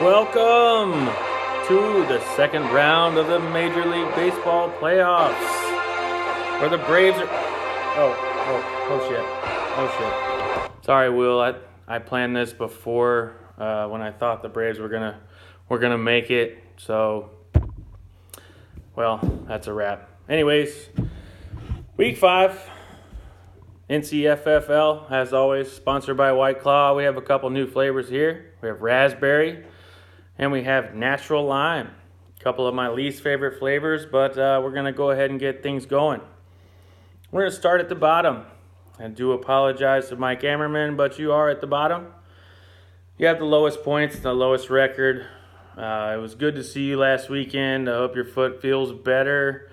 Welcome to the second round of the Major League Baseball playoffs, where the Braves are... Oh shit. Sorry, Will. I planned this before when I thought the Braves were gonna make it. So, well, that's a wrap. Anyways, Week 5. NCFFL, as always, sponsored by White Claw. We have a couple new flavors here. We have raspberry, and we have natural lime. A couple of my least favorite flavors, but we're going to go ahead and get things going. We're going to start at the bottom. I do apologize to my cameraman, but you are at the bottom. You have the lowest points, the lowest record. It was good to see you last weekend. I hope your foot feels better.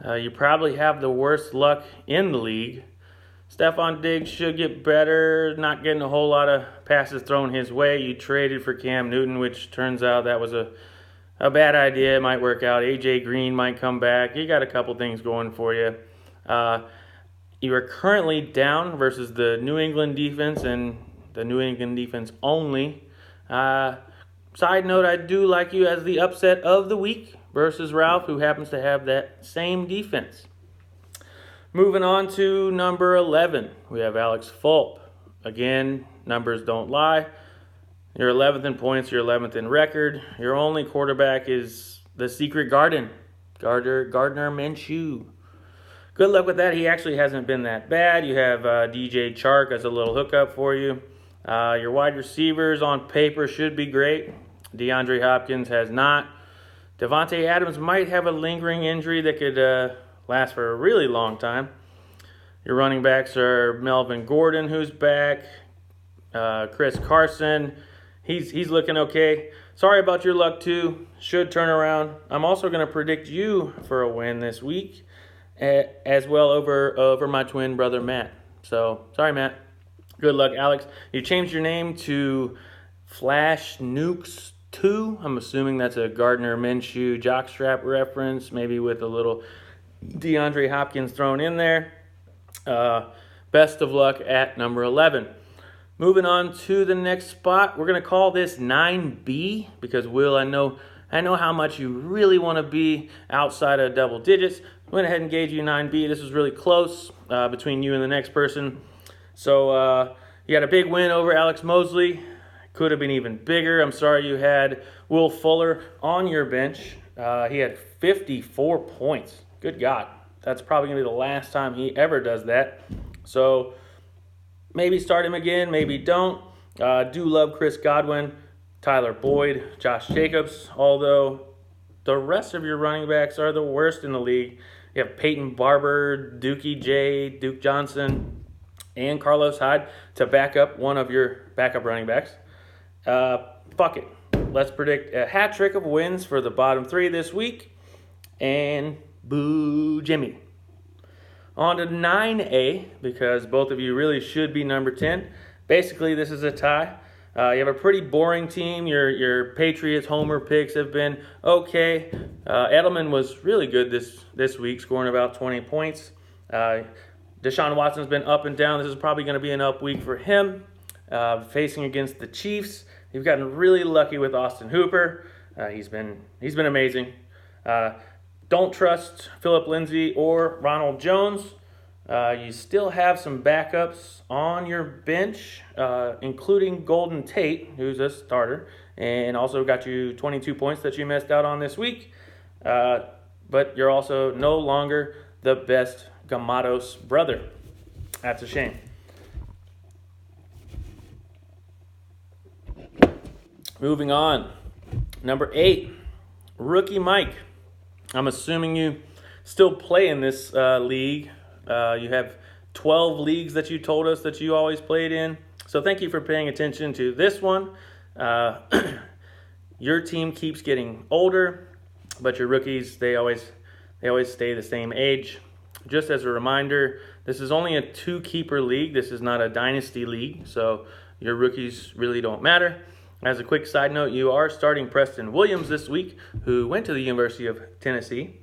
You probably have the worst luck in the league. Stephon Diggs should get better, not getting a whole lot of passes thrown his way. You traded for Cam Newton, which turns out that was a bad idea. It might work out. A.J. Green might come back. You got a couple things going for you. You are currently down versus the New England defense and the New England defense only. Side note, I do like you as the upset of the week versus Ralph, who happens to have that same defense. Moving on to number 11, we have Alex Fulp. Again, numbers don't lie. You're 11th in points, you're 11th in record. Your only quarterback is the secret Gardner Minshew. Good luck with that. He actually hasn't been that bad. You have DJ Chark as a little hookup for you. Your wide receivers on paper should be great. DeAndre Hopkins has not. Devontae Adams might have a lingering injury that could last for a really long time. Your running backs are Melvin Gordon, who's back. Chris Carson, he's looking okay. Sorry about your luck too. Should turn around. I'm also going to predict you for a win this week, as well over my twin brother Matt. So sorry, Matt. Good luck, Alex. You changed your name to Flash Nukes 2. I'm assuming that's a Gardner Minshew jockstrap reference, maybe with a little DeAndre Hopkins thrown in there. Best of luck at number 11. Moving on to the next spot, we're going to call this 9B because, Will, I know how much you really want to be outside of double digits. I went ahead and gave you 9B. This was really close between you and the next person. So you had a big win over Alex Mosley. Could have been even bigger. I'm sorry you had Will Fuller on your bench. He had 54 points. Good God. That's probably going to be the last time he ever does that. So maybe start him again, maybe don't. Do love Chris Godwin, Tyler Boyd, Josh Jacobs, although the rest of your running backs are the worst in the league. You have Peyton Barber, Dookie J, Duke Johnson, and Carlos Hyde to back up one of your backup running backs. Fuck it. Let's predict a hat trick of wins for the bottom three this week. And boo Jimmy. On to 9A, because both of you really should be number 10. Basically, this is a tie. You have a pretty boring team. Your Patriots homer picks have been okay. Edelman was really good this week, scoring about 20 points. Deshaun Watson's been up and down. This is probably going to be an up week for him. Facing against the Chiefs, you've gotten really lucky with Austin Hooper. He's been amazing. Don't trust Phillip Lindsay or Ronald Jones. You still have some backups on your bench, including Golden Tate, who's a starter, and also got you 22 points that you missed out on this week. But you're also no longer the best Gamados brother. That's a shame. Moving on. Number 8, Rookie Mike. I'm assuming you still play in this league. You have 12 leagues that you told us that you always played in. So thank you for paying attention to this one. Your team keeps getting older, but your rookies, they always stay the same age. Just as a reminder, this is only a 2-keeper league. This is not a dynasty league, so your rookies really don't matter. As a quick side note, you are starting Preston Williams this week, who went to the University of Tennessee.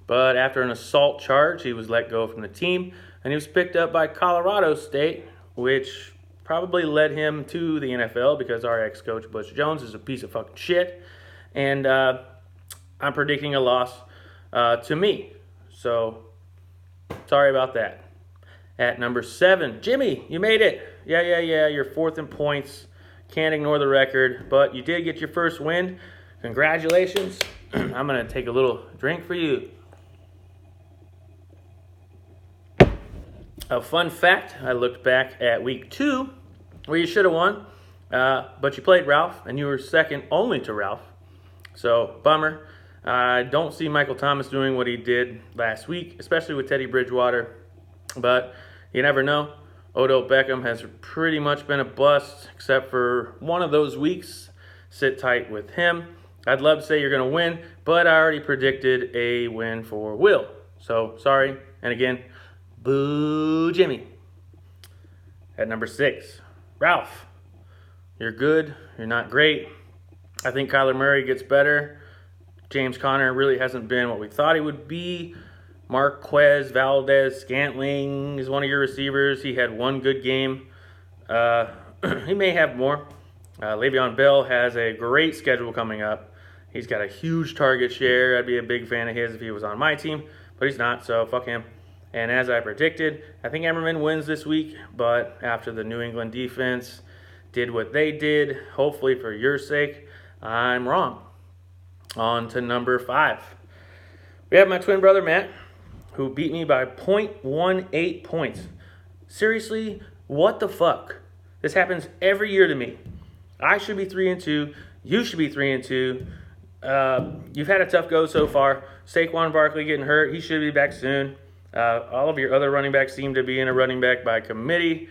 But after an assault charge, he was let go from the team, and he was picked up by Colorado State, which probably led him to the NFL because our ex-coach Butch Jones is a piece of fucking shit. And I'm predicting a loss to me. So, sorry about that. At number 7, Jimmy, you made it. Yeah. You're 4th in points. Can't ignore the record, but you did get your first win. Congratulations. I'm going to take a little drink for you. A fun fact, I looked back at week 2 where you should have won, but you played Ralph, and you were second only to Ralph. So, bummer. I don't see Michael Thomas doing what he did last week, especially with Teddy Bridgewater, but you never know. Odell Beckham has pretty much been a bust, except for one of those weeks. Sit tight with him. I'd love to say you're going to win, but I already predicted a win for Will. So, sorry. And again, boo Jimmy. At number 6, Ralph. You're good. You're not great. I think Kyler Murray gets better. James Conner really hasn't been what we thought he would be. Marquez Valdez-Scantling is one of your receivers. He had one good game. He may have more. Le'Veon Bell has a great schedule coming up. He's got a huge target share. I'd be a big fan of his if he was on my team, but he's not, so fuck him. And as I predicted, I think Emmerman wins this week, but after the New England defense did what they did, hopefully for your sake, I'm wrong. On to number 5. We have my twin brother, Matt, who beat me by 0.18 points. Seriously, what the fuck? This happens every year to me. I should be 3-2. You should be 3-2. You've had a tough go so far. Saquon Barkley getting hurt. He should be back soon. All of your other running backs seem to be in a running back by committee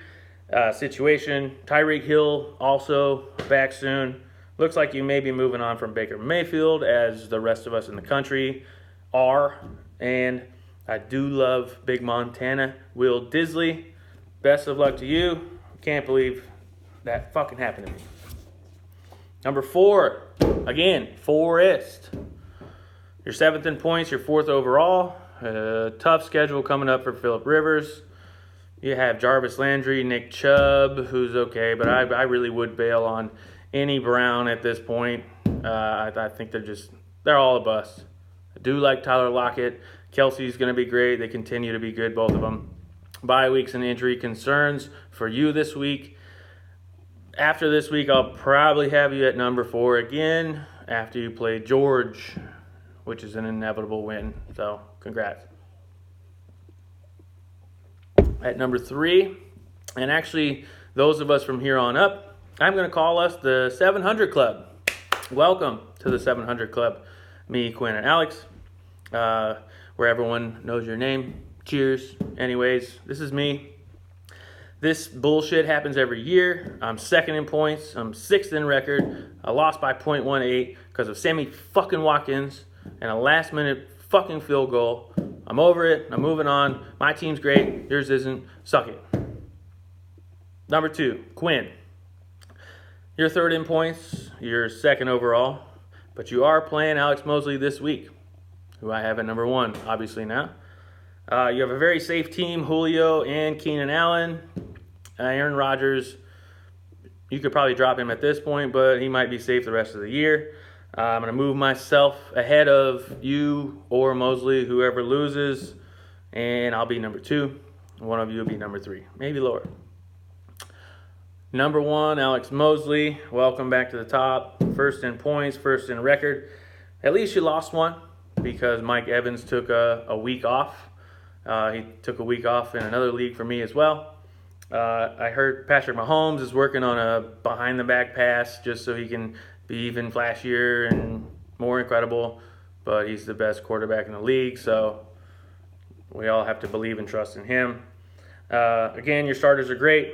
situation. Tyreek Hill also back soon. Looks like you may be moving on from Baker Mayfield, as the rest of us in the country are. And I do love Big Montana Will Disley. Best of luck to you. Can't believe that fucking happened to me. Number 4, again, Forrest. You're 7th in points. You're 4th overall. Tough schedule coming up for Phillip Rivers. You have Jarvis Landry, Nick Chubb, who's okay, but I really would bail on any Brown at this point. I think they're all a bust. I do like Tyler Lockett. Kelsey's going to be great. They continue to be good, both of them. Bye weeks and injury concerns for you this week. After this week, I'll probably have you at number 4 again after you play George, which is an inevitable win. So, congrats. At number 3, and actually, those of us from here on up, I'm going to call us the 700 Club. Welcome to the 700 Club. Me, Quinn, and Alex, where everyone knows your name. Cheers. Anyways, this is me. This bullshit happens every year. I'm 2nd in points. I'm 6th in record. I lost by 0.18 because of Sammy fucking Watkins and a last-minute fucking field goal. I'm over it. I'm moving on. My team's great. Yours isn't. Suck it. Number 2, Quinn. You're 3rd in points. You're 2nd overall. But you are playing Alex Mosley this week, who I have at number 1, obviously now. You have a very safe team, Julio and Keenan Allen. Aaron Rodgers, you could probably drop him at this point, but he might be safe the rest of the year. I'm going to move myself ahead of you or Mosley, whoever loses, and I'll be number 2. One of you will be number 3, maybe lower. Number 1, Alex Mosley. Welcome back to the top. 1st in points, 1st in record. At least you lost one because Mike Evans took a week off. He took a week off in another league for me as well. I heard Patrick Mahomes is working on a behind-the-back pass just so he can be even flashier and more incredible. But he's the best quarterback in the league, so we all have to believe and trust in him. Again, your starters are great.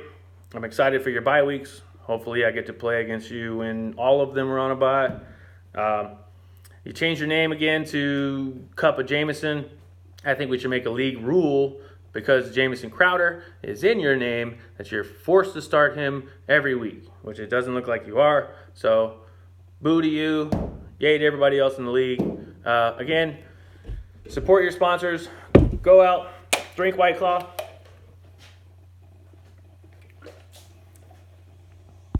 I'm excited for your bye weeks. Hopefully I get to play against you when all of them are on a bye. You changed your name again to Cup of Jameson. I think we should make a league rule because Jamison Crowder is in your name that you're forced to start him every week, which it doesn't look like you are. So, boo to you. Yay to everybody else in the league. Again, support your sponsors. Go out, drink White Claw.